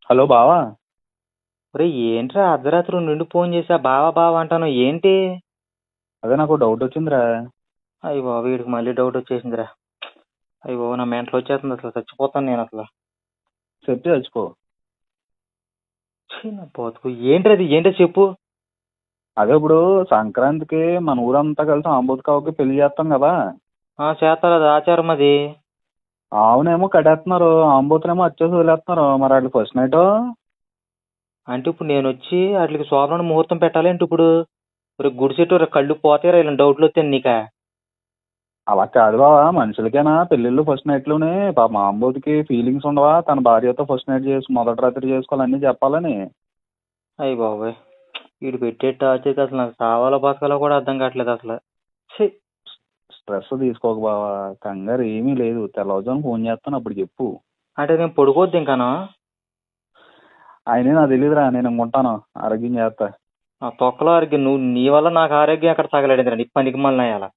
Hello బావా. ఒరే ఏంట్రా అర్ధరాత్రి నుండి ఫోన్ చేసా బావా బావా అంటాను ఏంటి? అదే నాకు డౌట్ వచ్చిందిరా. అయ్యి బాబు వీడికి మళ్ళీ డౌట్ వచ్చేసిందిరా. అయ్యి బాబు నా మెంటలు వచ్చేస్తుంది, అసలు చచ్చిపోతాను నేను అసలు. చెప్పి తెచ్చుకో. నా బతుకు ఏంట్రా అది, ఏంటో చెప్పు. అదే ఇప్పుడు సంక్రాంతికి మన ఊరంతా కలిసి ఆంబోతుకావుకి పెళ్లి చేస్తాం కదా. చేస్తారు, అది ఆచారం అది. ఆవునేమో కడేస్తున్నారు, ఆంబోతునేమో వచ్చేసి వదిలేస్తున్నారు. మరి వాళ్ళు ఫస్ట్ నైట్ అంటే ఇప్పుడు నేను వచ్చి వాటికి శోభన ముహూర్తం పెట్టాలి అంటే ఇప్పుడు గుడిసెట్టు కళ్ళు పోతాయి ఇలా డౌట్లు వచ్చాను నీకా. అలా కాదు బావా, మనుషులకేనా పెళ్ళిళ్ళు ఫస్ట్ నైట్లోనే? పాప ఆంబోతుకి ఫీలింగ్స్ ఉండవా? తన భార్యతో ఫస్ట్ నైట్ చేసి మొదటి రాత్రి చేసుకోవాలని చెప్పాలని. అయ్యి బాబోయ్, వీడు పెట్టే టార్చర్కి అసలు నాకు సావాలో బతకాలో కూడా అర్థం కావట్లేదు అసలు. ఛీ. స్ట్రెస్ తీసుకోక బావా, కంగారు ఏమీ లేదు. తెల్లవారుజామున ఫోన్ చేస్తాను, అప్పుడు చెప్పు. అంటే నేను పడుకోవద్దు ఇంకాను? ఆయనే నాకు తెలియదురా, నేను ఇంకుంటాను ఆరోగ్యం చేస్తా. ఆ తొక్కలో ఆరోగ్యం నువ్వు, నీ వల్ల నాకు ఆరోగ్యం ఎక్కడ తగలడిందిరా నీ పనికి మళ్ళీ అలా.